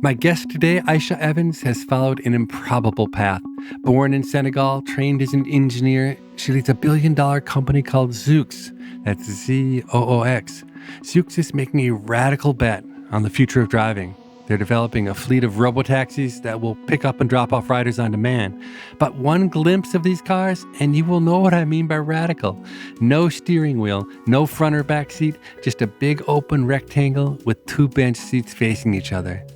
My guest today, Aicha Evans, has followed an improbable path. Born in Senegal, trained as an engineer, she leads a billion-dollar company called Zoox. That's Zoox. Zoox is making a radical bet on the future of driving. They're developing a fleet of robotaxis that will pick up and drop off riders on demand. But one glimpse of these cars, and you will know what I mean by radical. No steering wheel, no front or back seat, just a big open rectangle with two bench seats facing each other.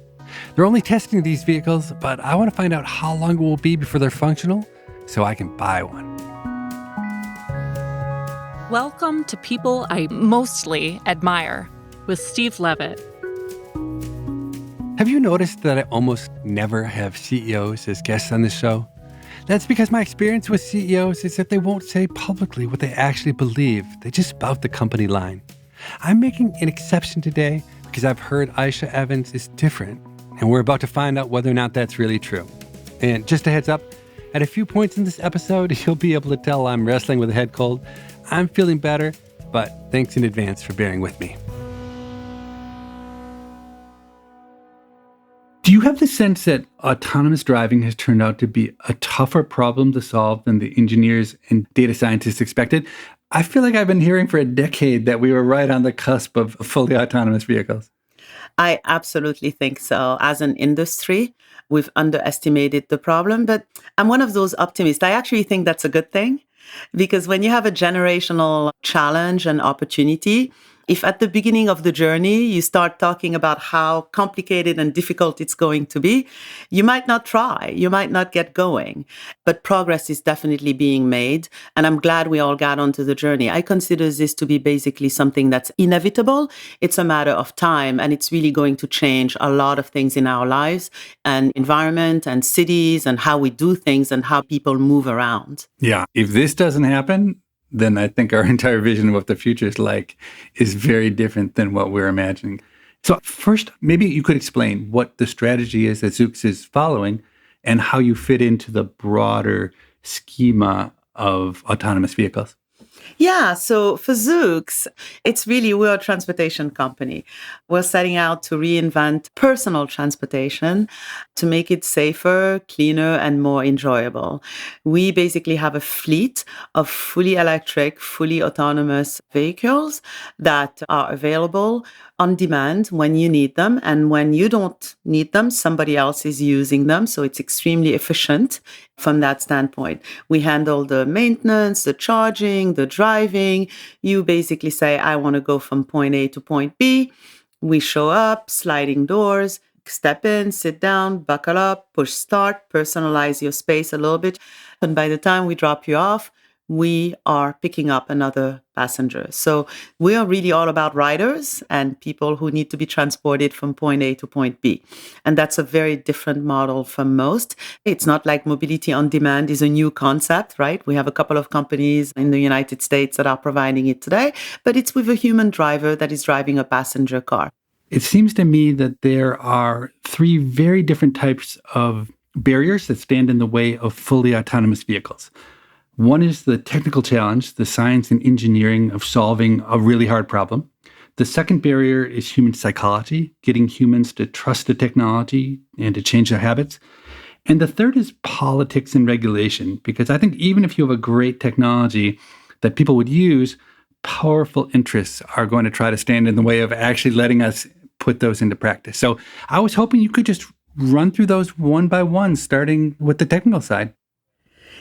They're only testing these vehicles, but I want to find out how long it will be before they're functional so I can buy one. Welcome to People I Mostly Admire with Steve Levitt. Have you noticed that I almost never have CEOs as guests on this show? That's because my experience with CEOs is that they won't say publicly what they actually believe. They just spout the company line. I'm making an exception today because I've heard Aicha Evans is different, and we're about to find out whether or not that's really true. And just a heads up, at a few points in this episode, you'll be able to tell I'm wrestling with a head cold. I'm feeling better, but thanks in advance for bearing with me. Do you have the sense that autonomous driving has turned out to be a tougher problem to solve than the engineers and data scientists expected? I feel like I've been hearing for a decade that we were right on the cusp of fully autonomous vehicles. I absolutely think so. As an industry, we've underestimated the problem, but I'm one of those optimists. I actually think that's a good thing, because when you have a generational challenge and opportunity, if at the beginning of the journey you start talking about how complicated and difficult it's going to be, you might not try, you might not get going. But progress is definitely being made, and I'm glad we all got onto the journey. I consider this to be basically something that's inevitable. It's a matter of time, and it's really going to change a lot of things in our lives and environment and cities and how we do things and how people move around. Yeah, if this doesn't happen, then I think our entire vision of what the future is like is very different than what we're imagining. So first, maybe you could explain what the strategy is that Zoox is following and how you fit into the broader schema of autonomous vehicles. Yeah, so for Zoox, we're a transportation company. We're setting out to reinvent personal transportation to make it safer, cleaner, and more enjoyable. We basically have a fleet of fully electric, fully autonomous vehicles that are available on demand when you need them. And when you don't need them, somebody else is using them. So it's extremely efficient from that standpoint. We handle the maintenance, the charging, the driving. You basically say, I want to go from point A to point B. We show up, sliding doors, step in, sit down, buckle up, push start, personalize your space a little bit. And by the time we drop you off, we are picking up another passenger. So we are really all about riders and people who need to be transported from point A to point B. And that's a very different model from most. It's not like mobility on demand is a new concept, right? We have a couple of companies in the United States that are providing it today, but it's with a human driver that is driving a passenger car. It seems to me that there are three very different types of barriers that stand in the way of fully autonomous vehicles. One is the technical challenge, the science and engineering of solving a really hard problem. The second barrier is human psychology, getting humans to trust the technology and to change their habits. And the third is politics and regulation, because I think even if you have a great technology that people would use, powerful interests are going to try to stand in the way of actually letting us put those into practice. So I was hoping you could just run through those one by one, starting with the technical side.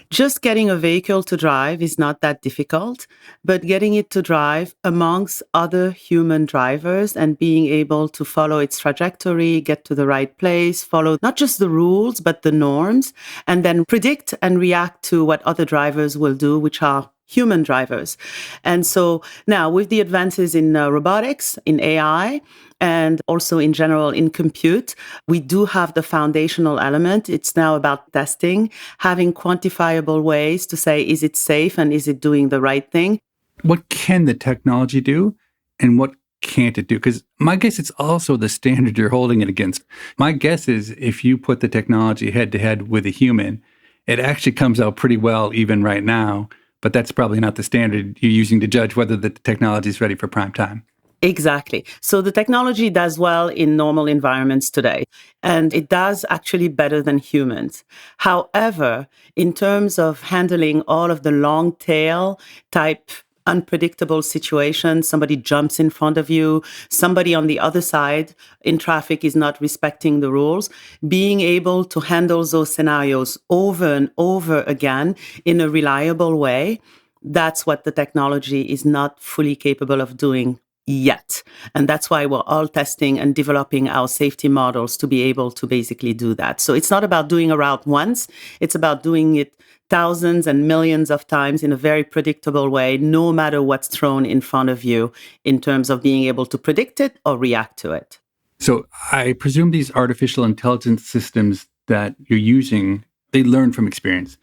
Just getting a vehicle to drive is not that difficult, but getting it to drive amongst other human drivers and being able to follow its trajectory, get to the right place, follow not just the rules, but the norms, and then predict and react to what other drivers will do, which are human drivers. And so now with the advances in robotics, in AI, and also in general in compute, we do have the foundational element. It's now about testing, having quantifiable ways to say, is it safe and is it doing the right thing? What can the technology do and what can't it do? Because my guess it's also the standard you're holding it against. My guess is if you put the technology head to head with a human, it actually comes out pretty well even right now. But that's probably not the standard you're using to judge whether the technology is ready for prime time. Exactly. So the technology does well in normal environments today, and it does actually better than humans. However, in terms of handling all of the long tail type unpredictable situations, somebody jumps in front of you, somebody on the other side in traffic is not respecting the rules, being able to handle those scenarios over and over again in a reliable way, that's what the technology is not fully capable of doing yet. And that's why we're all testing and developing our safety models to be able to basically do that. So it's not about doing a route once, it's about doing it thousands and millions of times in a very predictable way, no matter what's thrown in front of you in terms of being able to predict it or react to it. So I presume these artificial intelligence systems that you're using, they learn from experience.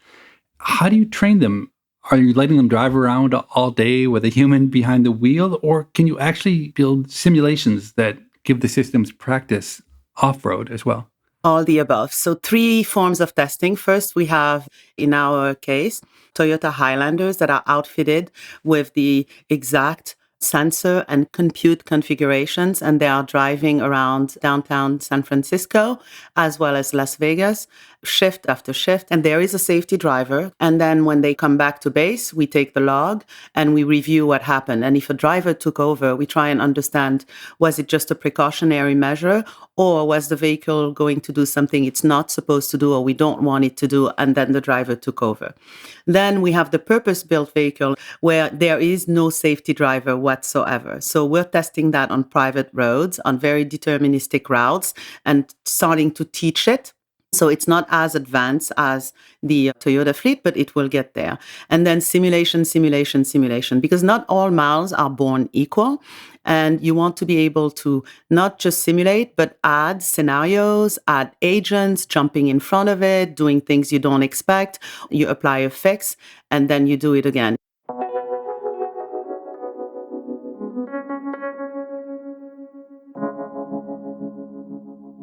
How do you train them? Are you letting them drive around all day with a human behind the wheel, or can you actually build simulations that give the systems practice off-road as well? All the above. So 3 forms of testing. First, we have, in our case, Toyota Highlanders that are outfitted with the exact sensor and compute configurations, and they are driving around downtown San Francisco as well as Las Vegas, shift after shift. And there is a safety driver. And then when they come back to base, we take the log and we review what happened. And if a driver took over, we try and understand, was it just a precautionary measure, or was the vehicle going to do something it's not supposed to do or we don't want it to do, and then the driver took over. Then we have the purpose-built vehicle where there is no safety driver whatsoever. So we're testing that on private roads, on very deterministic routes, and starting to teach it. So it's not as advanced as the Toyota fleet, but it will get there. And then simulation, because not all miles are born equal. And you want to be able to not just simulate, but add scenarios, add agents, jumping in front of it, doing things you don't expect. You apply a fix, and then you do it again.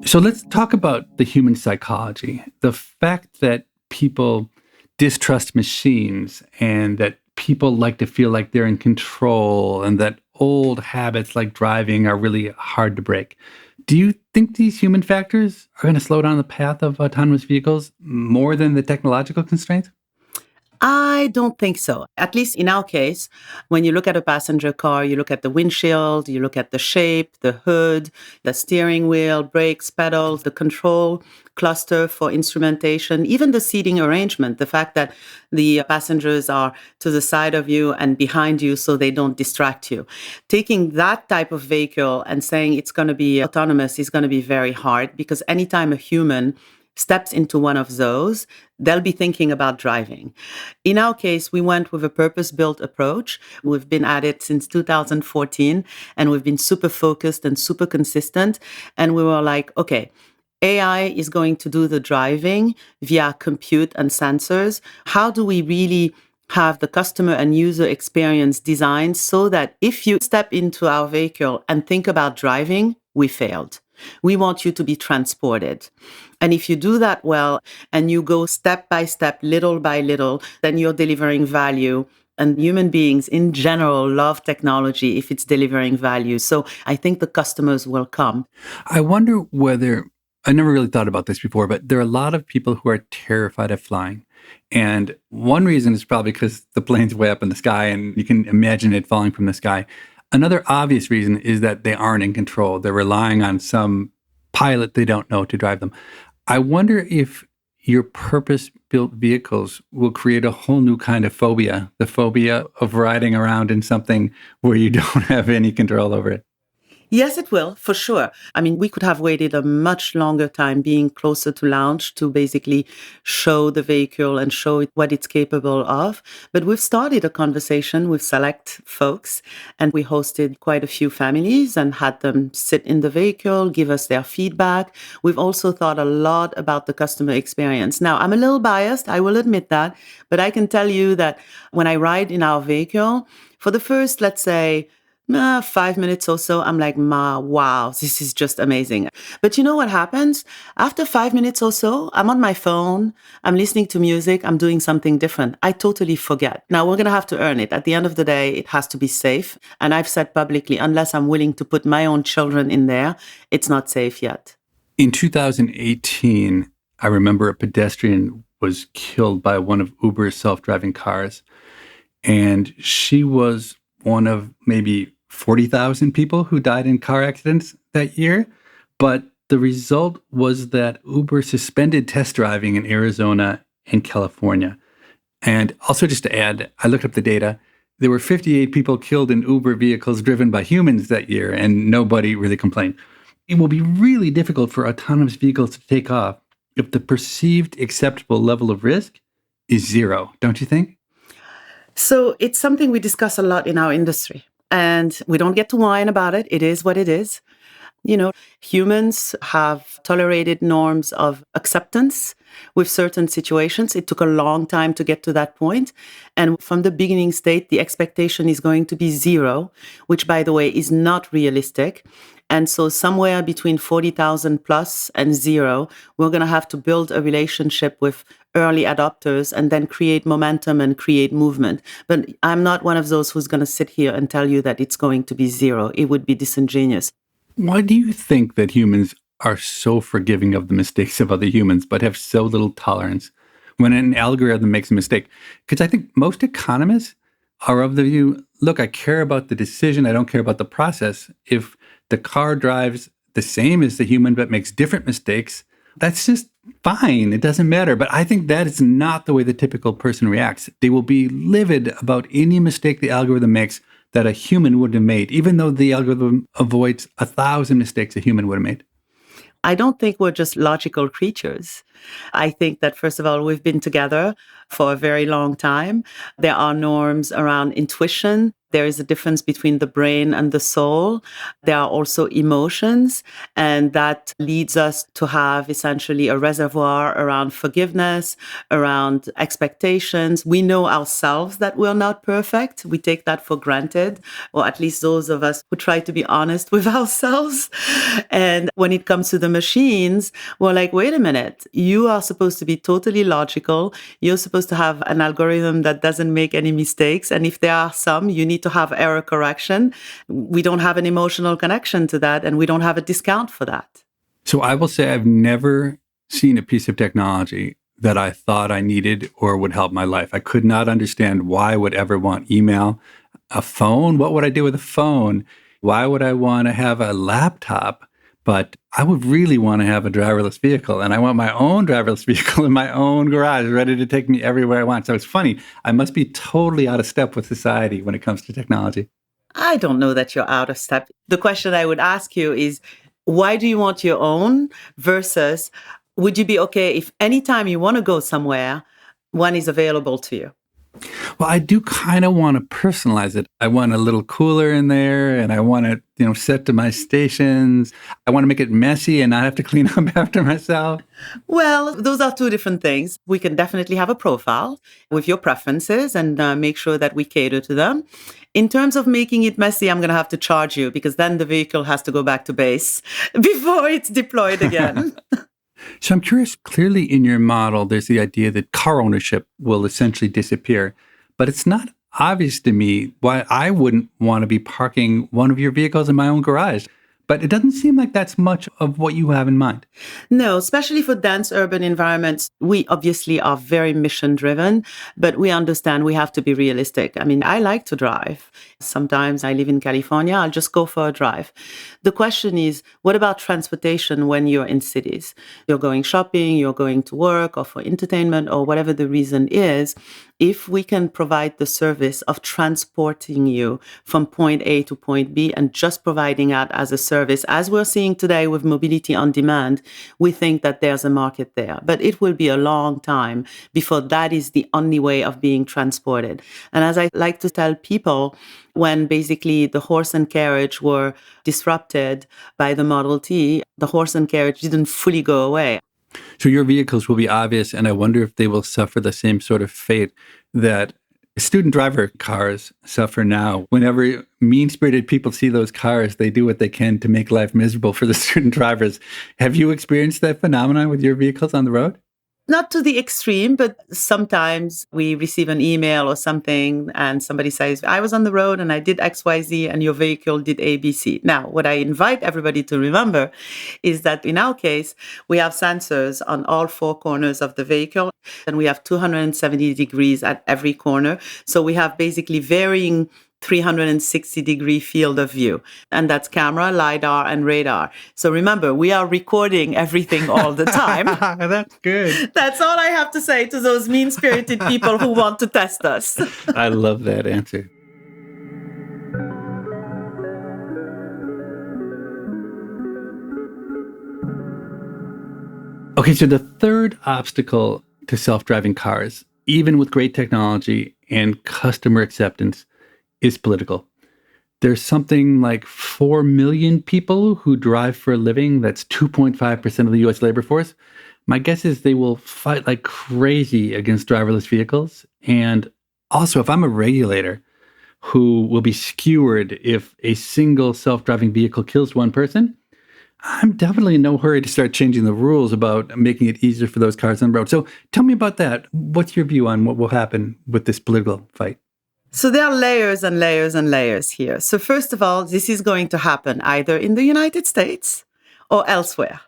So let's talk about the human psychology. The fact that people distrust machines and that people like to feel like they're in control and that old habits like driving are really hard to break. Do you think these human factors are going to slow down the path of autonomous vehicles more than the technological constraints? I don't think so. At least in our case, when you look at a passenger car, you look at the windshield, you look at the shape, the hood, the steering wheel, brakes, pedals, the control cluster for instrumentation, even the seating arrangement, the fact that the passengers are to the side of you and behind you so they don't distract you. Taking that type of vehicle and saying it's going to be autonomous is going to be very hard, because anytime a human steps into one of those, they'll be thinking about driving. In our case, we went with a purpose-built approach. We've been at it since 2014, and we've been super focused and super consistent. And we were like, okay, AI is going to do the driving via compute and sensors. How do we really have the customer and user experience designed so that if you step into our vehicle and think about driving, we failed? We want you to be transported. And if you do that well and you go step by step, little by little, then you're delivering value. And human beings in general love technology if it's delivering value. So I think the customers will come. I wonder whether, I never really thought about this before, but there are a lot of people who are terrified of flying. And one reason is probably because the plane's way up in the sky and you can imagine it falling from the sky. Another obvious reason is that they aren't in control. They're relying on some pilot they don't know to drive them. I wonder if your purpose-built vehicles will create a whole new kind of phobia, the phobia of riding around in something where you don't have any control over it. Yes, it will, for sure. I mean, we could have waited a much longer time being closer to launch to basically show the vehicle and show it what it's capable of. But we've started a conversation with select folks, and we hosted quite a few families and had them sit in the vehicle, give us their feedback. We've also thought a lot about the customer experience. Now, I'm a little biased, I will admit that, but I can tell you that when I ride in our vehicle, for the first, let's say, 5 minutes or so, I'm like, wow, this is just amazing. But you know what happens? After 5 minutes or so, I'm on my phone, I'm listening to music, I'm doing something different. I totally forget. Now, we're going to have to earn it. At the end of the day, it has to be safe. And I've said publicly, unless I'm willing to put my own children in there, it's not safe yet. In 2018, I remember a pedestrian was killed by one of Uber's self-driving cars. And she was one of maybe 40,000 people who died in car accidents that year. But the result was that Uber suspended test driving in Arizona and California. And also, just to add, I looked up the data. There were 58 people killed in Uber vehicles driven by humans that year, and nobody really complained. It will be really difficult for autonomous vehicles to take off if the perceived acceptable level of risk is zero, don't you think? So it's something we discuss a lot in our industry, and we don't get to whine about it. It is what it is. You know, humans have tolerated norms of acceptance with certain situations. It took a long time to get to that point. And from the beginning state, the expectation is going to be zero, which, by the way, is not realistic. And so somewhere between 40,000 plus and zero, we're going to have to build a relationship with early adopters and then create momentum and create movement. But I'm not one of those who's going to sit here and tell you that it's going to be zero. It would be disingenuous. Why do you think that humans are so forgiving of the mistakes of other humans, but have so little tolerance when an algorithm makes a mistake? Because I think most economists are of the view, look, I care about the decision. I don't care about the process. If the car drives the same as the human, but makes different mistakes, that's just fine. It doesn't matter. But I think that is not the way the typical person reacts. They will be livid about any mistake the algorithm makes that a human would have made, even though the algorithm avoids 1,000 mistakes a human would have made. I don't think we're just logical creatures. I think that, first of all, we've been together for a very long time. There are norms around intuition. There is a difference between the brain and the soul. There are also emotions, and that leads us to have essentially a reservoir around forgiveness, around expectations. We know ourselves that we're not perfect. We take that for granted, or at least those of us who try to be honest with ourselves. And when it comes to the machines, we're like, wait a minute, you are supposed to be totally logical. You're supposed to have an algorithm that doesn't make any mistakes. And if there are some, you need to have error correction. We don't have an emotional connection to that, and we don't have a discount for that. So I will say I've never seen a piece of technology that I thought I needed or would help my life. I could not understand why I would ever want email, a phone. What would I do with a phone? Why would I want to have a laptop? But I would really want to have a driverless vehicle, and I want my own driverless vehicle in my own garage ready to take me everywhere I want. So it's funny. I must be totally out of step with society when it comes to technology. I don't know that you're out of step. The question I would ask you is, why do you want your own versus would you be okay if anytime you want to go somewhere, one is available to you? Well, I do kind of want to personalize it. I want a little cooler in there, and I want it, set to my stations. I want to make it messy and not have to clean up after myself. Well, those are two different things. We can definitely have a profile with your preferences and make sure that we cater to them. In terms of making it messy, I'm going to have to charge you because then the vehicle has to go back to base before it's deployed again. So I'm curious, clearly in your model, there's the idea that car ownership will essentially disappear, but it's not obvious to me why I wouldn't want to be parking one of your vehicles in my own garage. But it doesn't seem like that's much of what you have in mind. No, especially for dense urban environments. We obviously are very mission driven, but we understand we have to be realistic. I mean, I like to drive. Sometimes I live in California, I'll just go for a drive. The question is, what about transportation when you're in cities? You're going shopping, you're going to work or for entertainment or whatever the reason is. If we can provide the service of transporting you from point A to point B and just providing that as a service, as we're seeing today with mobility on demand, we think that there's a market there. But it will be a long time before that is the only way of being transported. And as I like to tell people, when basically the horse and carriage were disrupted by the Model T, the horse and carriage didn't fully go away. So your vehicles will be obvious, and I wonder if they will suffer the same sort of fate that Student driver cars suffer now. Whenever mean-spirited people see those cars, they do what they can to make life miserable for the student drivers. Have you experienced that phenomenon with your vehicles on the road? Not to the extreme, but sometimes we receive an email or something and somebody says, I was on the road and I did XYZ and your vehicle did ABC. Now, what I invite everybody to remember is that in our case, we have sensors on all four corners of the vehicle and we have 270 degrees at every corner. So we have basically varying 360-degree field of view. And that's camera, LiDAR, and radar. So remember, we are recording everything all the time. That's good. That's all I have to say to those mean-spirited people who want to test us. I love that answer. Okay, so the third obstacle to self-driving cars, even with great technology and customer acceptance, is political. There's something like 4 million people who drive for a living. That's 2.5% of the U.S. labor force. My guess is they will fight like crazy against driverless vehicles. And also, if I'm a regulator who will be skewered if a single self-driving vehicle kills one person, I'm definitely in no hurry to start changing the rules about making it easier for those cars on the road. So tell me about that. What's your view on what will happen with this political fight? So there are layers and layers and layers here. So first of all, this is going to happen either in the United States or elsewhere.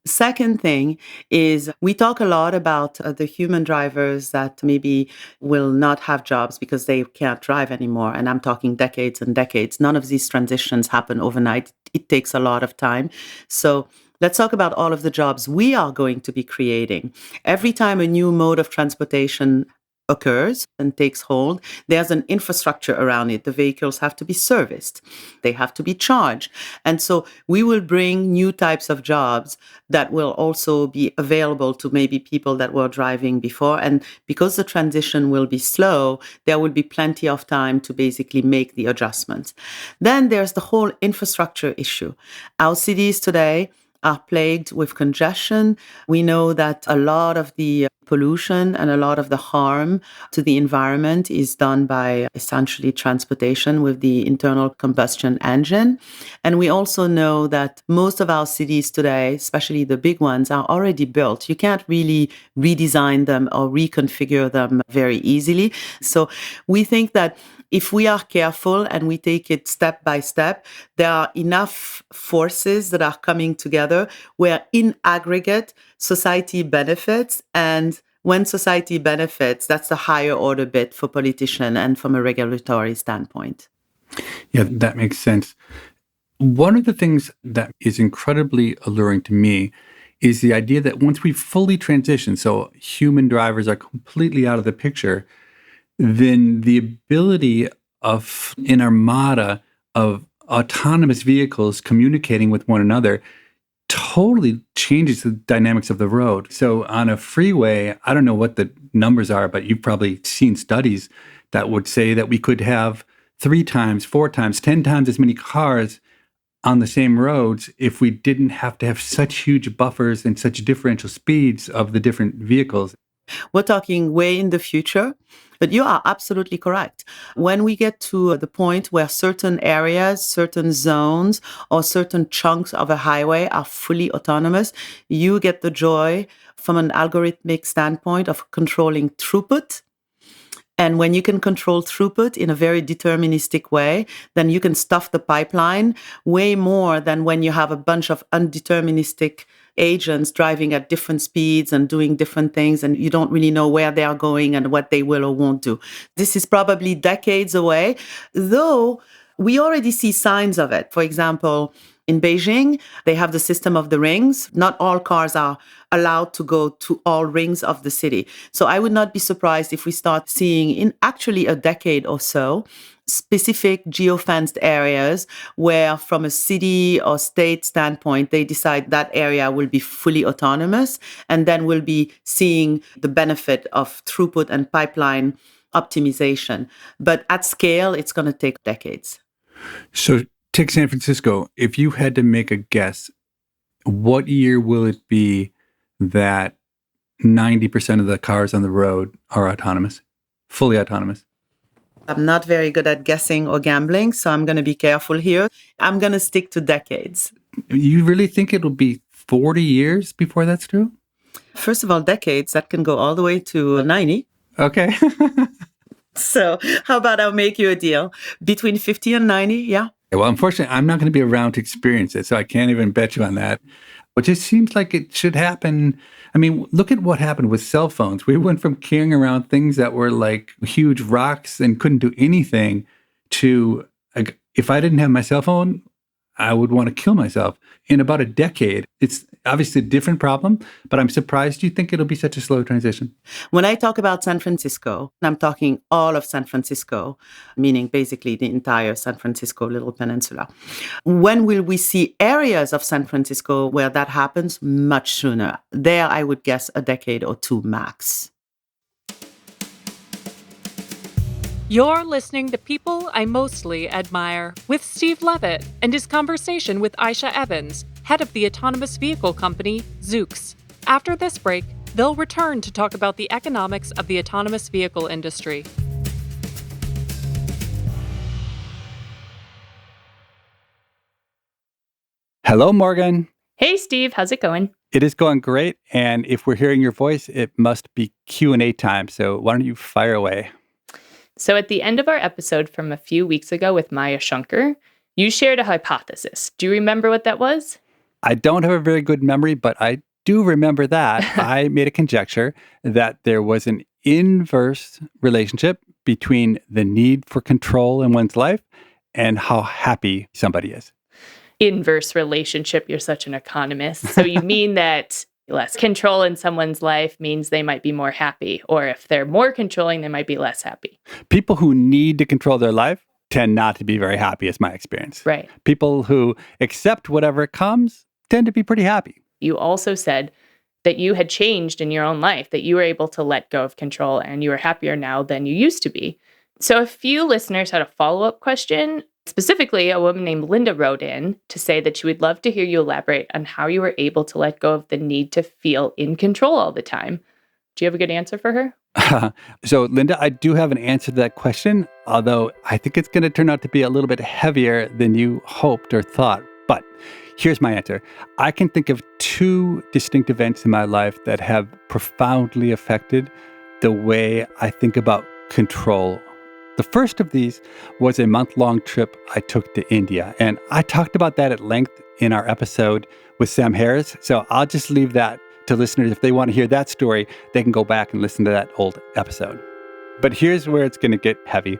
Second thing is we talk a lot about the human drivers that maybe will not have jobs because they can't drive anymore. And I'm talking decades and decades. None of these transitions happen overnight. It takes a lot of time. So let's talk about all of the jobs we are going to be creating. Every time a new mode of transportation occurs and takes hold, there's an infrastructure around it. The vehicles have to be serviced. They have to be charged. And so we will bring new types of jobs that will also be available to maybe people that were driving before. And because the transition will be slow, there will be plenty of time to basically make the adjustments. Then there's the whole infrastructure issue. Our cities today are plagued with congestion. We know that a lot of the pollution and a lot of the harm to the environment is done by essentially transportation with the internal combustion engine. And we also know that most of our cities today, especially the big ones, are already built. You can't really redesign them or reconfigure them very easily. So we think that if we are careful and we take it step by step, there are enough forces that are coming together where in aggregate, society benefits. And when society benefits, that's the higher order bit for politicians and from a regulatory standpoint. Yeah, that makes sense. One of the things that is incredibly alluring to me is the idea that once we fully transition, so human drivers are completely out of the picture, then the ability of an armada of autonomous vehicles communicating with one another totally changes the dynamics of the road. So on a freeway, I don't know what the numbers are, but you've probably seen studies that would say that we could have 3 times, 4 times, 10 times as many cars on the same roads if we didn't have to have such huge buffers and such differential speeds of the different vehicles. We're talking way in the future, but you are absolutely correct. When we get to the point where certain areas, certain zones, or certain chunks of a highway are fully autonomous, you get the joy from an algorithmic standpoint of controlling throughput. And when you can control throughput in a very deterministic way, then you can stuff the pipeline way more than when you have a bunch of undeterministic agents driving at different speeds and doing different things, and you don't really know where they are going and what they will or won't do. This is probably decades away, though we already see signs of it. For example, in Beijing, they have the system of the rings. Not all cars are allowed to go to all rings of the city. So I would not be surprised if we start seeing in actually a decade or so, specific geofenced areas where from a city or state standpoint, they decide that area will be fully autonomous, and then we'll be seeing the benefit of throughput and pipeline optimization. But at scale, it's going to take decades. So take San Francisco. If you had to make a guess, what year will it be that 90% of the cars on the road are autonomous, fully autonomous? I'm not very good at guessing or gambling, so I'm going to be careful here. I'm going to stick to decades. You really think it'll be 40 years before that's true? First of all, decades, that can go all the way to 90. Okay. So how about I'll make you a deal? Between 50 and 90, yeah? Well, unfortunately, I'm not going to be around to experience it, so I can't even bet you on that. It just seems like it should happen. I mean, look at what happened with cell phones. We went from carrying around things that were like huge rocks and couldn't do anything to, like, if I didn't have my cell phone, I would want to kill myself. In about a decade, it's obviously a different problem, but I'm surprised you think it'll be such a slow transition. When I talk about San Francisco, I'm talking all of San Francisco, meaning basically the entire San Francisco little peninsula. When will we see areas of San Francisco where that happens? Much sooner. There, I would guess a decade or two max. You're listening to People I Mostly Admire with Steve Levitt and his conversation with Aicha Evans, head of the autonomous vehicle company Zoox. After this break, they'll return to talk about the economics of the autonomous vehicle industry. Hello, Morgan. Hey, Steve. How's it going? It is going great. And if we're hearing your voice, it must be Q&A time. So why don't you fire away? So at the end of our episode from a few weeks ago with Maya Shankar, you shared a hypothesis. Do you remember what that was? I don't have a very good memory, but I do remember that. I made a conjecture that there was an inverse relationship between the need for control in one's life and how happy somebody is. Inverse relationship. You're such an economist. So you mean that less control in someone's life means they might be more happy, or if they're more controlling, they might be less happy. People who need to control their life tend not to be very happy, is my experience. Right. People who accept whatever comes tend to be pretty happy. You also said that you had changed in your own life, that you were able to let go of control and you are happier now than you used to be. So a few listeners had a follow-up question. Specifically, a woman named Linda wrote in to say that she would love to hear you elaborate on how you were able to let go of the need to feel in control all the time. Do you have a good answer for her? So, Linda, I do have an answer to that question, although I think it's going to turn out to be a little bit heavier than you hoped or thought. But here's my answer. I can think of two distinct events in my life that have profoundly affected the way I think about control. The first of these was a month-long trip I took to India, and I talked about that at length in our episode with Sam Harris, so I'll just leave that to listeners. If they want to hear that story, they can go back and listen to that old episode. But here's where it's going to get heavy.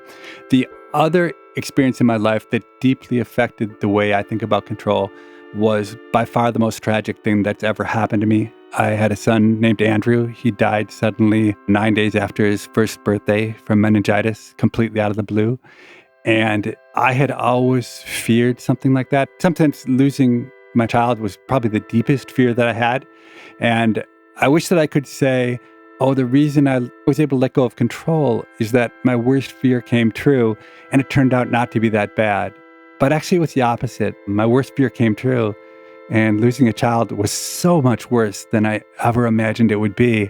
The other experience in my life that deeply affected the way I think about control was by far the most tragic thing that's ever happened to me. I had a son named Andrew. He died suddenly 9 days after his first birthday from meningitis, completely out of the blue. And I had always feared something like that. Sometimes losing my child was probably the deepest fear that I had. And I wish that I could say, oh, the reason I was able to let go of control is that my worst fear came true, and it turned out not to be that bad. But actually, it was the opposite. My worst fear came true. And losing a child was so much worse than I ever imagined it would be.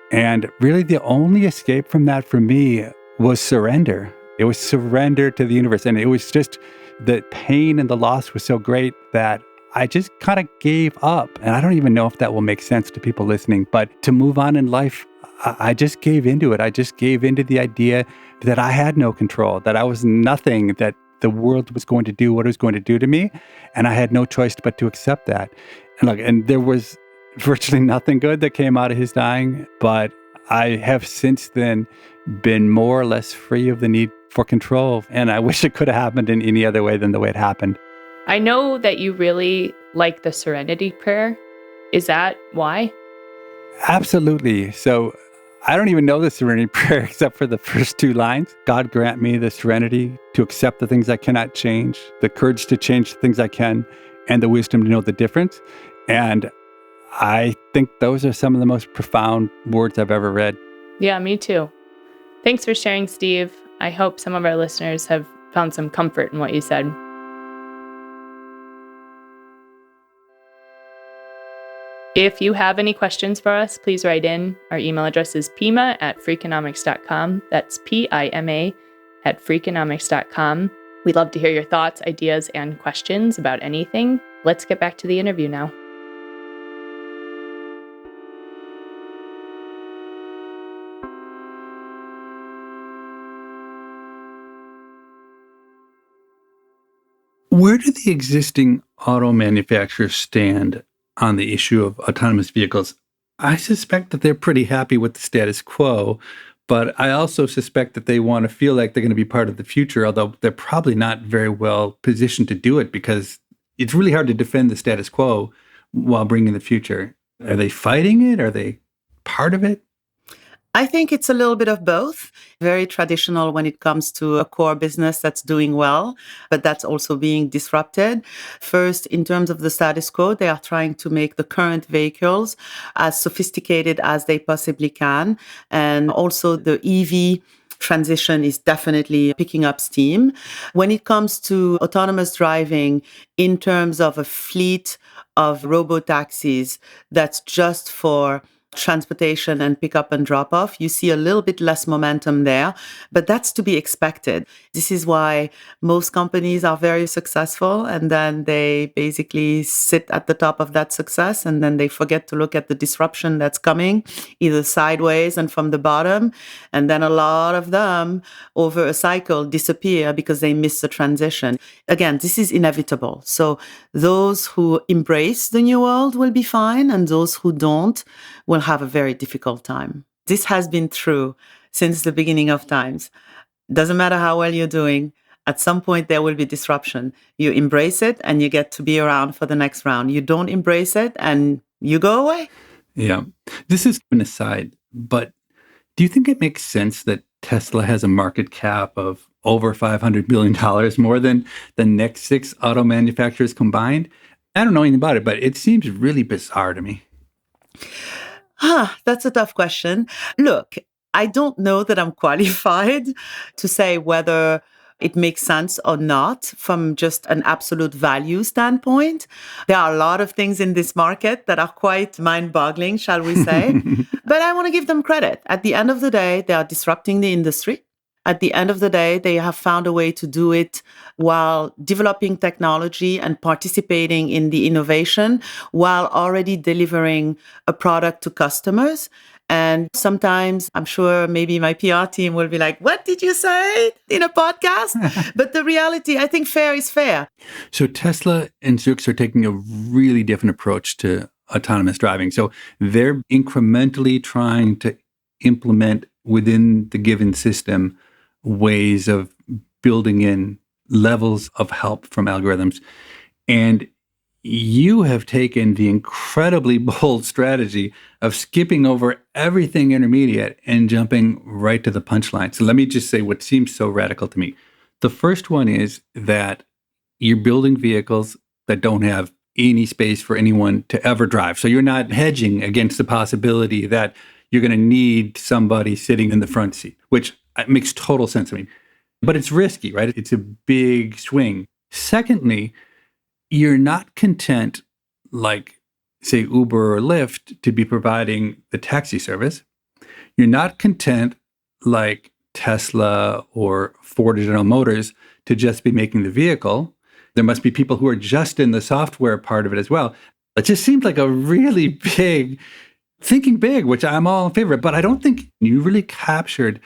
And really, the only escape from that for me was surrender. It was surrender to the universe. And it was just the pain and the loss was so great that I just kind of gave up. And I don't even know if that will make sense to people listening. But to move on in life, I just gave into it. I just gave into the idea that I had no control, that I was nothing, that the world was going to do what it was going to do to me, and I had no choice but to accept that. And look, and there was virtually nothing good that came out of his dying, but I have since then been more or less free of the need for control, and I wish it could have happened in any other way than the way it happened. I know that you really like the Serenity Prayer. Is that why? Absolutely. So I don't even know the Serenity Prayer except for the first two lines. God grant me the serenity to accept the things I cannot change, the courage to change the things I can, and the wisdom to know the difference. And I think those are some of the most profound words I've ever read. Yeah, me too. Thanks for sharing, Steve. I hope some of our listeners have found some comfort in what you said. If you have any questions for us, please write in. Our email address is pima@freakonomics.com. That's PIMA at freakonomics.com. We'd love to hear your thoughts, ideas, and questions about anything. Let's get back to the interview now. Where do the existing auto manufacturers stand on the issue of autonomous vehicles? I suspect that they're pretty happy with the status quo, but I also suspect that they want to feel like they're going to be part of the future, although they're probably not very well positioned to do it because it's really hard to defend the status quo while bringing the future. Are they fighting it? Are they part of it? I think it's a little bit of both. Very traditional when it comes to a core business that's doing well, but that's also being disrupted. First, in terms of the status quo, they are trying to make the current vehicles as sophisticated as they possibly can. And also the EV transition is definitely picking up steam. When it comes to autonomous driving, in terms of a fleet of robo-taxis that's just for transportation and pick up and drop off, you see a little bit less momentum there, but that's to be expected. This is why most companies are very successful and then they basically sit at the top of that success and then they forget to look at the disruption that's coming either sideways and from the bottom. And then a lot of them over a cycle disappear because they miss the transition. Again, this is inevitable. So those who embrace the new world will be fine and those who don't will have a very difficult time. This has been true since the beginning of times. Doesn't matter how well you're doing, at some point there will be disruption. You embrace it and you get to be around for the next round. You don't embrace it and you go away. Yeah. This is an aside, but do you think it makes sense that Tesla has a market cap of over $500 billion, more than the next 6 auto manufacturers combined? I don't know anything about it, but it seems really bizarre to me. That's a tough question. Look, I don't know that I'm qualified to say whether it makes sense or not from just an absolute value standpoint. There are a lot of things in this market that are quite mind-boggling, shall we say. But I want to give them credit. At the end of the day, they are disrupting the industry. At the end of the day, they have found a way to do it while developing technology and participating in the innovation while already delivering a product to customers. And sometimes I'm sure maybe my PR team will be like, what did you say in a podcast? But the reality, I think fair is fair. So Tesla and Zoox are taking a really different approach to autonomous driving. So they're incrementally trying to implement within the given system ways of building in levels of help from algorithms. And you have taken the incredibly bold strategy of skipping over everything intermediate and jumping right to the punchline. So let me just say what seems so radical to me. The first one is that you're building vehicles that don't have any space for anyone to ever drive. So you're not hedging against the possibility that you're going to need somebody sitting in the front seat, which makes total sense to me. But it's risky, right? It's a big swing. Secondly, you're not content, like, say, Uber or Lyft, to be providing the taxi service. You're not content, like Tesla or Ford or General Motors, to just be making the vehicle. There must be people who are just in the software part of it as well. It just seems like a really big, thinking big, which I'm all in favor of. But I don't think you really captured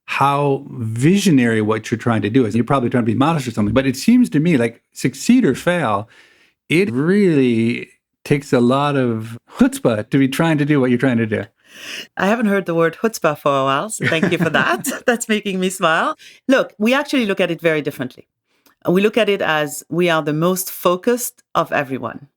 how visionary what you're trying to do is. You're probably trying to be modest or something, but it seems to me like succeed or fail, it really takes a lot of chutzpah to be trying to do what you're trying to do. I haven't heard the word chutzpah for a while, so thank you for that. That's making me smile. Look, we actually look at it very differently. We look at it as we are the most focused of everyone.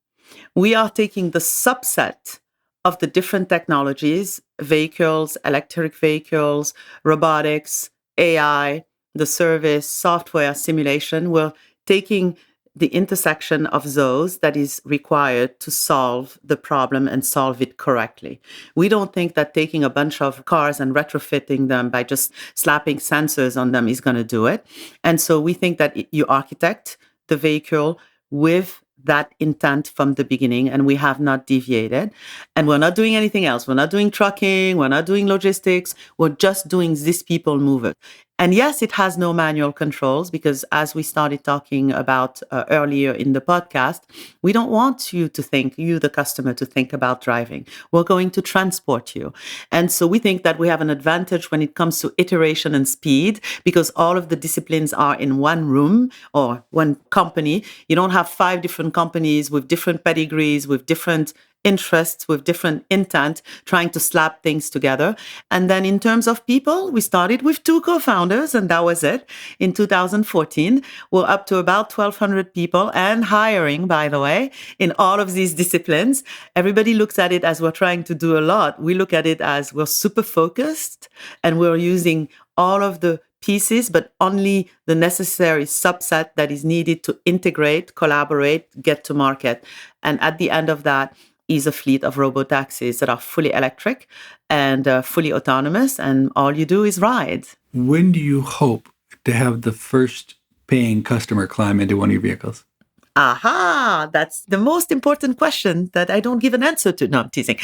We are taking the subset of the different technologies, vehicles, electric vehicles, robotics, AI, the service, software, simulation. We're taking the intersection of those that is required to solve the problem and solve it correctly. We don't think that taking a bunch of cars and retrofitting them by just slapping sensors on them is going to do it. And so we think that you architect the vehicle with that intent from the beginning, and we have not deviated. And we're not doing anything else. We're not doing trucking. We're not doing logistics. We're just doing this people mover. And yes, it has no manual controls because as we started talking about earlier in the podcast, we don't want you to think, you, the customer, to think about driving. We're going to transport you. And so we think that we have an advantage when it comes to iteration and speed because all of the disciplines are in one room or one company. You don't have 5 different companies with different pedigrees, with different interests, with different intent, trying to slap things together. And then in terms of people, we started with 2 co-founders, and that was it. In 2014, we're up to about 1,200 people and hiring, by the way, in all of these disciplines. Everybody looks at it as we're trying to do a lot. We look at it as we're super focused and we're using all of the pieces, but only the necessary subset that is needed to integrate, collaborate, get to market. And at the end of that, is a fleet of robotaxis that are fully electric and fully autonomous, and all you do is ride. When do you hope to have the first paying customer climb into one of your vehicles? Aha, that's the most important question that I don't give an answer to. No, I'm teasing.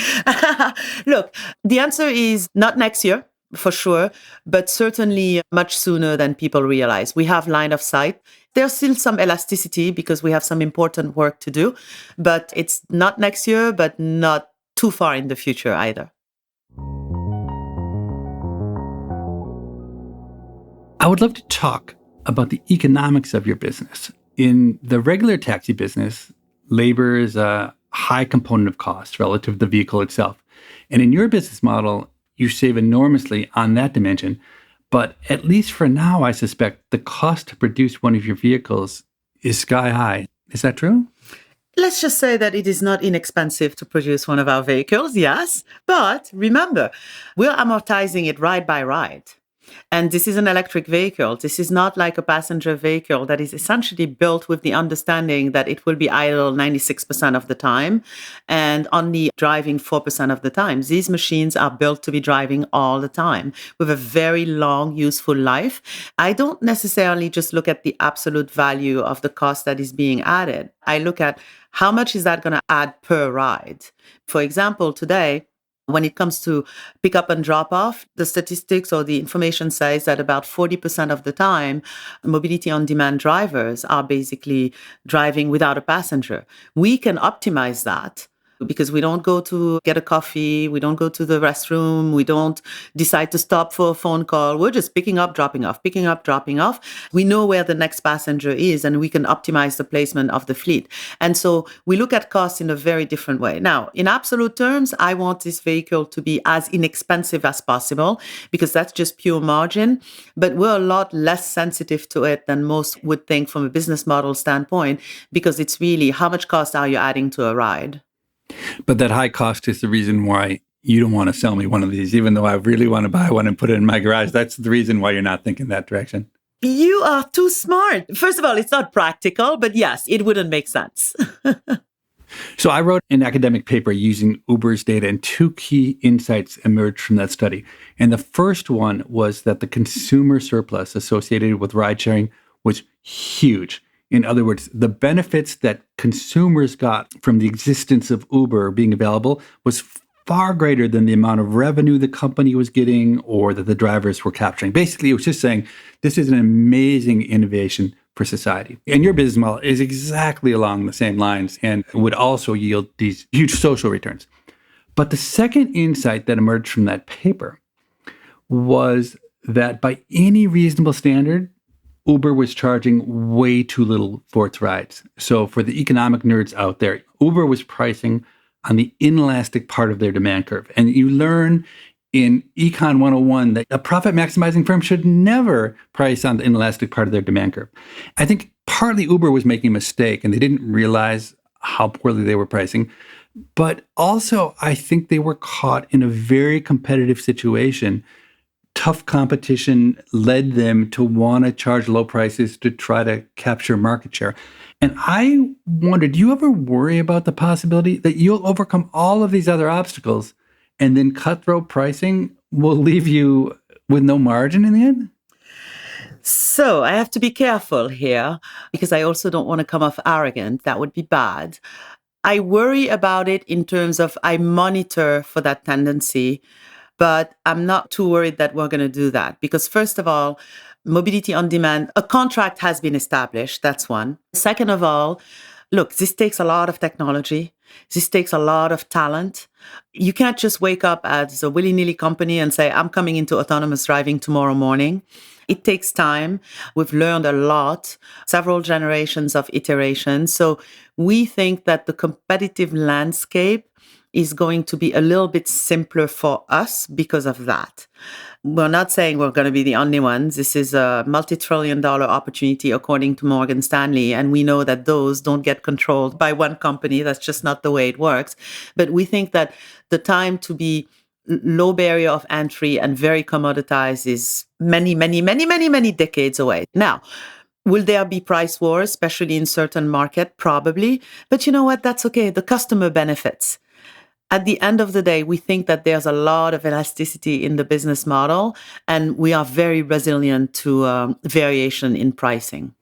Look, the answer is not next year, for sure, but certainly much sooner than people realize. We have line of sight. There's still some elasticity because we have some important work to do, but it's not next year, but not too far in the future either. I would love to talk about the economics of your business. In the regular taxi business, labor is a high component of cost relative to the vehicle itself. And in your business model, you save enormously on that dimension. But at least for now, I suspect the cost to produce one of your vehicles is sky high. Is that true? Let's just say that it is not inexpensive to produce one of our vehicles, yes. But remember, we're amortizing it ride by ride. And this is an electric vehicle. This is not like a passenger vehicle that is essentially built with the understanding that it will be idle 96% of the time and only driving 4% of the time. These machines are built to be driving all the time with a very long, useful life. I don't necessarily just look at the absolute value of the cost that is being added. I look at how much is that going to add per ride. For example, today, when it comes to pick up and drop off, the statistics or the information says that about 40% of the time, mobility on demand drivers are basically driving without a passenger. We can optimize that because we don't go to get a coffee, we don't go to the restroom, we don't decide to stop for a phone call. We're just picking up, dropping off, picking up, dropping off. We know where the next passenger is and we can optimize the placement of the fleet. And so we look at costs in a very different way. Now, in absolute terms, I want this vehicle to be as inexpensive as possible because that's just pure margin. But we're a lot less sensitive to it than most would think from a business model standpoint because it's really how much cost are you adding to a ride? But that high cost is the reason why you don't want to sell me one of these, even though I really want to buy one and put it in my garage. That's the reason why you're not thinking that direction. You are too smart. First of all, it's not practical, but yes, it wouldn't make sense. So I wrote an academic paper using Uber's data, and 2 key insights emerged from that study. And the first one was that the consumer surplus associated with ride sharing was huge. In other words, the benefits that consumers got from the existence of Uber being available was far greater than the amount of revenue the company was getting or that the drivers were capturing. Basically, it was just saying, this is an amazing innovation for society. And your business model is exactly along the same lines and would also yield these huge social returns. But the second insight that emerged from that paper was that by any reasonable standard, Uber was charging way too little for its rides. So for the economic nerds out there, Uber was pricing on the inelastic part of their demand curve. And you learn in Econ 101 that a profit maximizing firm should never price on the inelastic part of their demand curve. I think partly Uber was making a mistake and they didn't realize how poorly they were pricing. But also, I think they were caught in a very competitive situation. Tough competition led them to want to charge low prices to try to capture market share. And I wonder, do you ever worry about the possibility that you'll overcome all of these other obstacles and then cutthroat pricing will leave you with no margin in the end? So I have to be careful here because I also don't want to come off arrogant. That would be bad. I worry about it in terms of I monitor for that tendency. But I'm not too worried that we're going to do that because, first of all, mobility on demand, a contract has been established. That's one. Second of all, look, this takes a lot of technology. This takes a lot of talent. You can't just wake up as a willy-nilly company and say, I'm coming into autonomous driving tomorrow morning. It takes time. We've learned a lot, several generations of iterations. So we think that the competitive landscape is going to be a little bit simpler for us because of that. We're not saying we're going to be the only ones. This is a multi-trillion-dollar opportunity, according to Morgan Stanley. And we know that those don't get controlled by one company. That's just not the way it works. But we think that the time to be low barrier of entry and very commoditized is many, many, many, many, many decades away. Now, will there be price wars, especially in certain market? Probably. But you know what? That's okay. The customer benefits. At the end of the day, we think that there's a lot of elasticity in the business model, and we are very resilient to variation in pricing.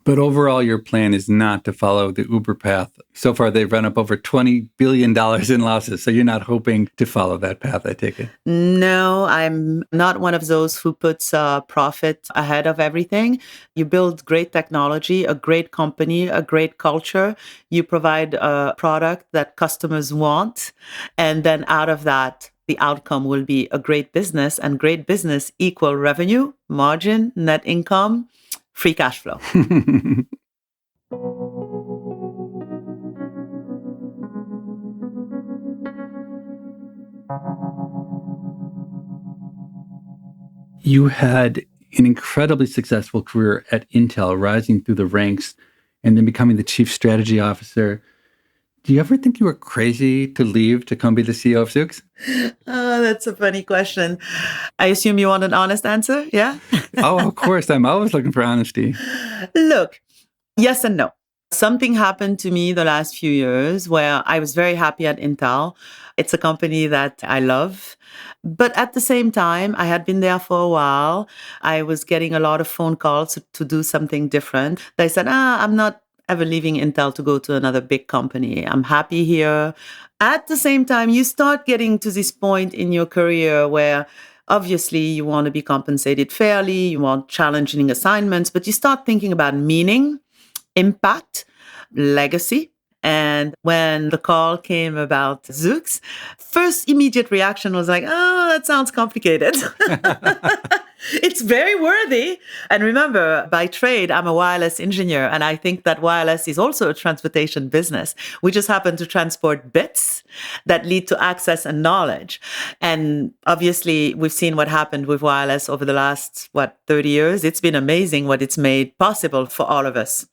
But overall, your plan is not to follow the Uber path. So far, they've run up over $20 billion in losses. So you're not hoping to follow that path, I take it. No, I'm not one of those who puts profit ahead of everything. You build great technology, a great company, a great culture. You provide a product that customers want. And then out of that, the outcome will be a great business, and great business equal revenue, margin, net income, free cash flow. You had an incredibly successful career at Intel, rising through the ranks and then becoming the chief strategy officer. Do you ever think you were crazy to leave to come be the CEO of Zoox? Oh, that's a funny question. I assume you want an honest answer, yeah? Oh, of course. I'm always looking for honesty. Look, yes and no. Something happened to me the last few years where I was very happy at Intel. It's a company that I love. But at the same time, I had been there for a while. I was getting a lot of phone calls to do something different. They said, I'm not ever leaving Intel to go to another big company. I'm happy here. At the same time, you start getting to this point in your career where obviously you want to be compensated fairly, you want challenging assignments, but you start thinking about meaning, impact, legacy. And when the call came about Zoox, first immediate reaction was like, oh, that sounds complicated. It's very worthy. And remember, by trade, I'm a wireless engineer. And I think that wireless is also a transportation business. We just happen to transport bits that lead to access and knowledge. And obviously, we've seen what happened with wireless over the last, 30 years. It's been amazing what it's made possible for all of us.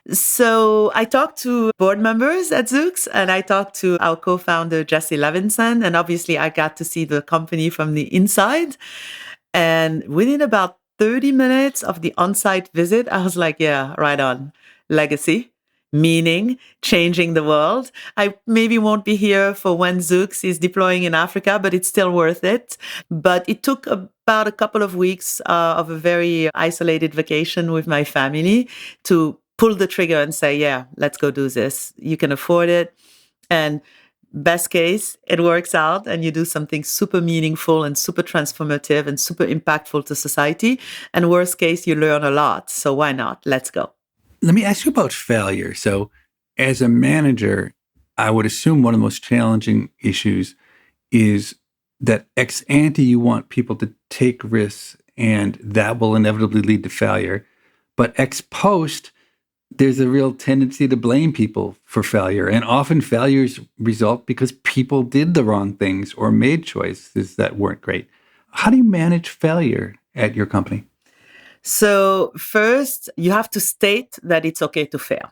So I talked to board members at Zoox, and I talked to our co-founder, Jesse Levinson. And obviously, I got to see the company from the inside. And within about 30 minutes of the on-site visit, I was like, yeah, right on. Legacy, meaning, changing the world. I maybe won't be here for when Zoox is deploying in Africa, but it's still worth it. But it took about a couple of weeks of a very isolated vacation with my family to pull the trigger and say, yeah, let's go do this. You can afford it. And best case, it works out and you do something super meaningful and super transformative and super impactful to society. And worst case, you learn a lot. So why not? Let's go. Let me ask you about failure. So as a manager, I would assume one of the most challenging issues is that ex ante, you want people to take risks and that will inevitably lead to failure. But ex post, there's a real tendency to blame people for failure. And often failures result because people did the wrong things or made choices that weren't great. How do you manage failure at your company? So first, you have to state that it's okay to fail.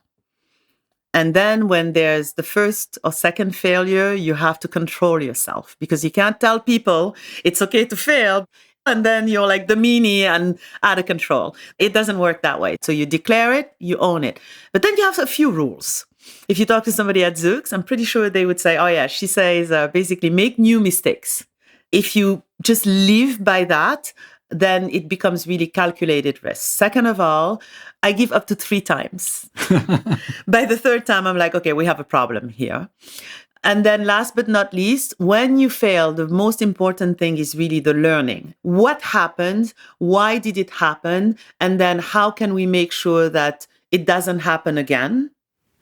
And then when there's the first or second failure, you have to control yourself because you can't tell people it's okay to fail. And then you're like the meanie and out of control. It doesn't work that way. So you declare it, you own it. But then you have a few rules. If you talk to somebody at Zoox, I'm pretty sure they would say, oh yeah, she says basically make new mistakes. If you just live by that, then it becomes really calculated risk. Second of all, I give up to 3 times. By the third time, I'm like, okay, we have a problem here. And then last but not least, when you fail, the most important thing is really the learning. What happened? Why did it happen? And then how can we make sure that it doesn't happen again?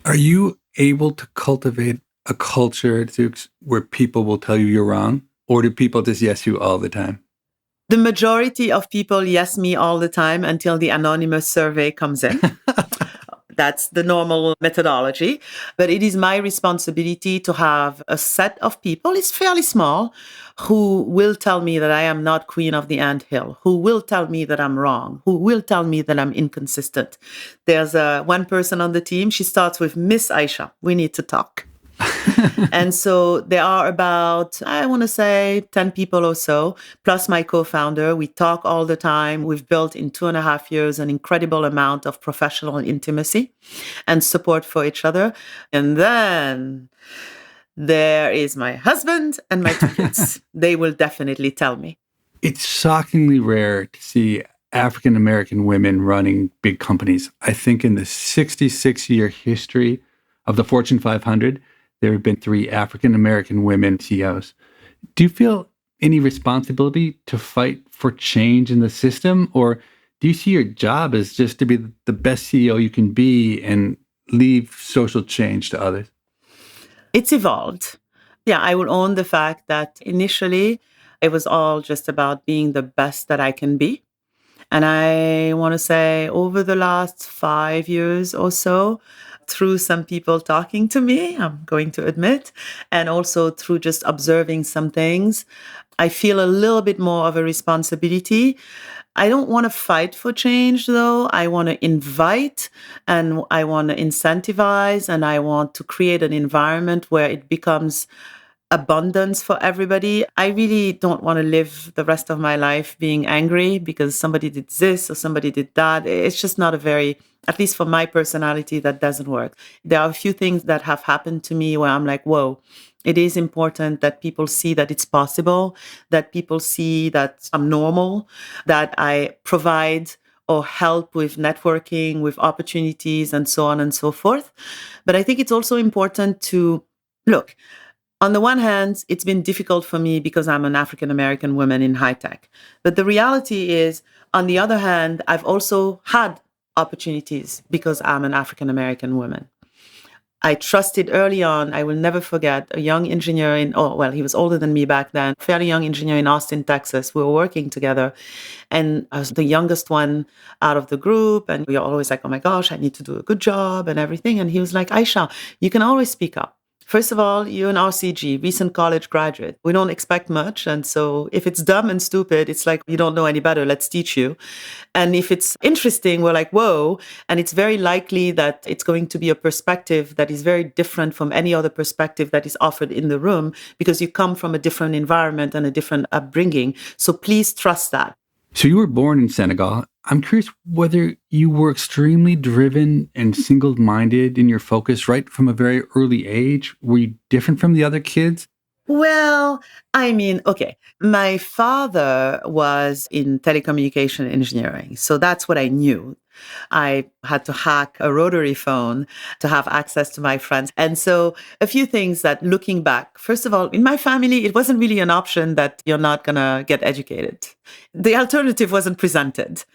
Are you able to cultivate a culture at Zoox where people will tell you you're wrong? Or do people just yes you all the time? The majority of people yes me all the time until the anonymous survey comes in. That's the normal methodology. But it is my responsibility to have a set of people, it's fairly small, who will tell me that I am not queen of the anthill, who will tell me that I'm wrong, who will tell me that I'm inconsistent. There's one person on the team, she starts with Miss Aicha, we need to talk. And so there are about, I want to say 10 people or so, plus my co-founder. We talk all the time. We've built in 2.5 years an incredible amount of professional intimacy and support for each other. And then there is my husband and my two kids. They will definitely tell me. It's shockingly rare to see African-American women running big companies. I think in the 66-year history of the Fortune 500, there have been 3 African-American women CEOs. Do you feel any responsibility to fight for change in the system? Or do you see your job as just to be the best CEO you can be and leave social change to others? It's evolved. Yeah, I will own the fact that initially it was all just about being the best that I can be. And I want to say over the last 5 years or so, through some people talking to me, I'm going to admit, and also through just observing some things, I feel a little bit more of a responsibility. I don't want to fight for change, though. I want to invite and I want to incentivize and I want to create an environment where it becomes abundance for everybody. I really don't want to live the rest of my life being angry because somebody did this or somebody did that. It's just not a very, at least for my personality, that doesn't work. There are a few things that have happened to me where I'm like, whoa, it is important that people see that it's possible, that people see that I'm normal, that I provide or help with networking, with opportunities, and so on and so forth. But I think it's also important to look. On the one hand, it's been difficult for me because I'm an African-American woman in high tech. But the reality is, on the other hand, I've also had opportunities because I'm an African-American woman. I trusted early on, I will never forget, a young engineer he was older than me back then, fairly young engineer in Austin, Texas. We were working together and I was the youngest one out of the group. And we were always like, oh my gosh, I need to do a good job and everything. And he was like, Aicha, you can always speak up. First of all, you're an RCG, recent college graduate. We don't expect much. And so if it's dumb and stupid, it's like, you don't know any better, let's teach you. And if it's interesting, we're like, whoa. And it's very likely that it's going to be a perspective that is very different from any other perspective that is offered in the room because you come from a different environment and a different upbringing. So please trust that. So you were born in Senegal. I'm curious whether you were extremely driven and single-minded in your focus right from a very early age. Were you different from the other kids? Well, I mean, okay, my father was in telecommunication engineering, so that's what I knew. I had to hack a rotary phone to have access to my friends. And so a few things that looking back, first of all, in my family, it wasn't really an option that you're not going to get educated. The alternative wasn't presented.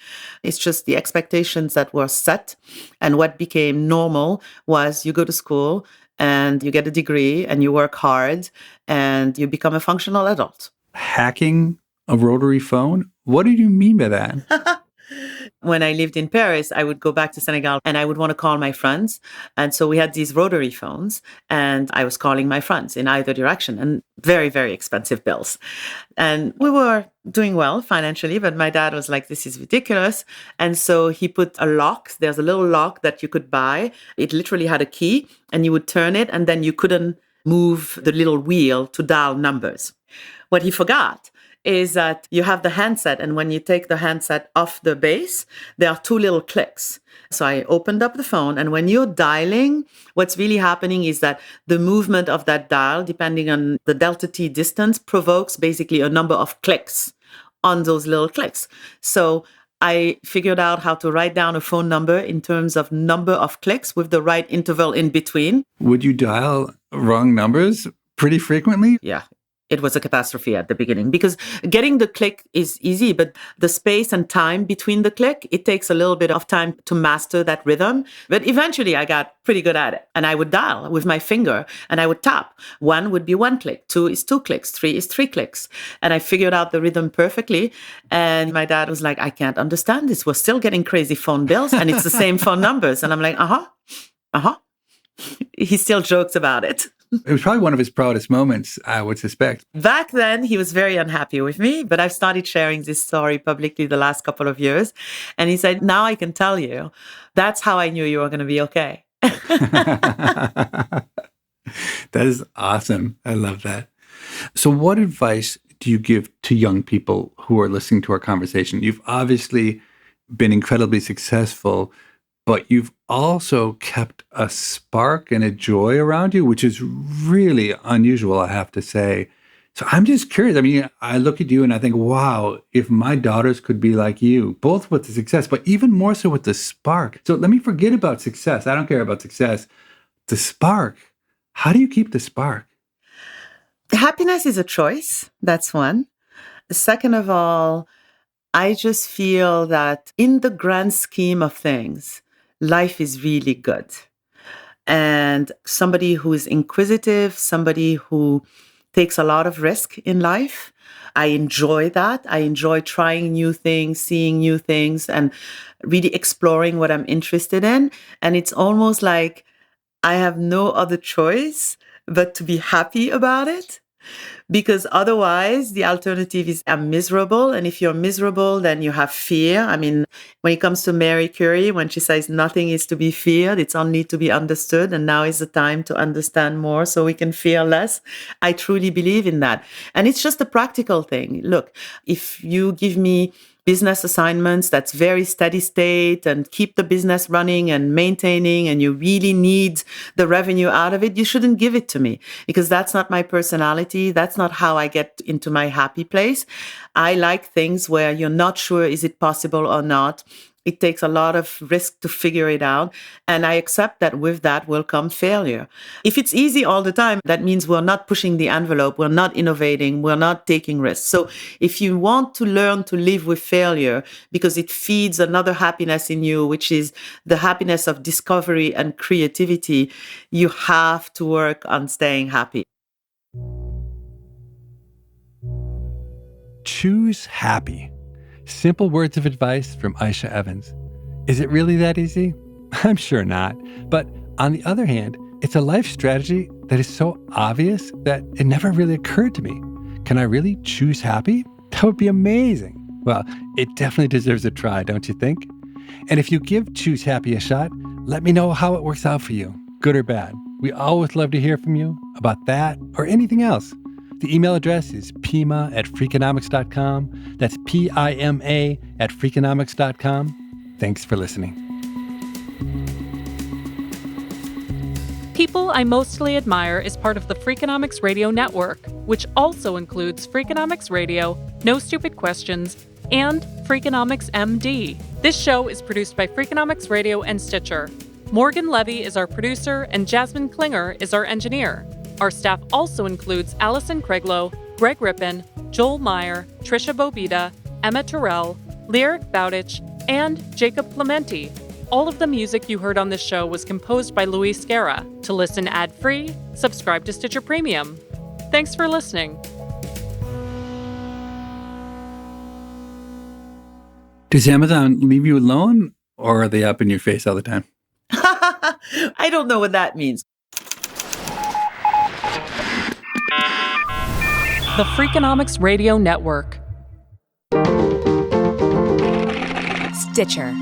It's just the expectations that were set. And what became normal was you go to school and you get a degree and you work hard and you become a functional adult. Hacking a rotary phone? What did you mean by that? When I lived in Paris, I would go back to Senegal and I would want to call my friends. And so we had these rotary phones and I was calling my friends in either direction and very, very expensive bills. And we were doing well financially, but my dad was like, this is ridiculous. And so he put a lock. There's a little lock that you could buy. It literally had a key and you would turn it and then you couldn't move the little wheel to dial numbers. What he forgot is that you have the handset, and when you take the handset off the base, there are 2 little clicks. So I opened up the phone, and when you're dialing, what's really happening is that the movement of that dial, depending on the delta T distance, provokes basically a number of clicks on those little clicks. So I figured out how to write down a phone number in terms of number of clicks with the right interval in between. Would you dial wrong numbers pretty frequently? Yeah. It was a catastrophe at the beginning because getting the click is easy, but the space and time between the click, it takes a little bit of time to master that rhythm. But eventually I got pretty good at it. And I would dial with my finger and I would tap. 1 would be 1 click, 2 is 2 clicks, 3 is 3 clicks. And I figured out the rhythm perfectly. And my dad was like, I can't understand this. We're still getting crazy phone bills and it's the same phone numbers. And I'm like, He still jokes about it. It was probably one of his proudest moments, I would suspect. Back then, he was very unhappy with me, but I've started sharing this story publicly the last couple of years. And he said, now I can tell you, that's how I knew you were going to be okay. That is awesome. I love that. So what advice do you give to young people who are listening to our conversation? You've obviously been incredibly successful, but you've also kept a spark and a joy around you, which is really unusual, I have to say. So I'm just curious. I mean, I look at you and I think, wow, if my daughters could be like you, both with the success, but even more so with the spark. So let me forget about success. I don't care about success. The spark. How do you keep the spark? Happiness is a choice. That's one. Second of all, I just feel that in the grand scheme of things, life is really good. And somebody who is inquisitive, somebody who takes a lot of risk in life, I enjoy that. I enjoy trying new things, seeing new things, and really exploring what I'm interested in. And it's almost like I have no other choice but to be happy about it. Because otherwise, the alternative is I'm miserable. And if you're miserable, then you have fear. I mean, when it comes to Marie Curie, when she says nothing is to be feared, it's only to be understood. And now is the time to understand more so we can fear less. I truly believe in that. And it's just a practical thing. Look, if you give me business assignments that's very steady state and keep the business running and maintaining, and you really need the revenue out of it, you shouldn't give it to me because that's not my personality. That's not how I get into my happy place. I like things where you're not sure, is it possible or not? It takes a lot of risk to figure it out. And I accept that with that will come failure. If it's easy all the time, that means we're not pushing the envelope. We're not innovating. We're not taking risks. So if you want to learn to live with failure because it feeds another happiness in you, which is the happiness of discovery and creativity, you have to work on staying happy. Choose happy. Simple words of advice from Aicha Evans. Is it really that easy? I'm sure not. But on the other hand, it's a life strategy that is so obvious that it never really occurred to me. Can I really choose happy? That would be amazing. Well, it definitely deserves a try, don't you think? And if you give Choose Happy a shot, let me know how it works out for you, good or bad. We always love to hear from you about that or anything else. The email address is pima@freakonomics.com. That's PIMA@freakonomics.com. Thanks for listening. People I Mostly Admire is part of the Freakonomics Radio Network, which also includes Freakonomics Radio, No Stupid Questions, and Freakonomics MD. This show is produced by Freakonomics Radio and Stitcher. Morgan Levy is our producer, and Jasmine Klinger is our engineer. Our staff also includes Allison Craiglow, Greg Rippin, Joel Meyer, Trisha Bobita, Emma Terrell, Lyric Bowditch, and Jacob Clementi. All of the music you heard on this show was composed by Luis Guerra. To listen ad-free, subscribe to Stitcher Premium. Thanks for listening. Does Amazon leave you alone, or are they up in your face all the time? I don't know what that means. The Freakonomics Radio Network. Stitcher.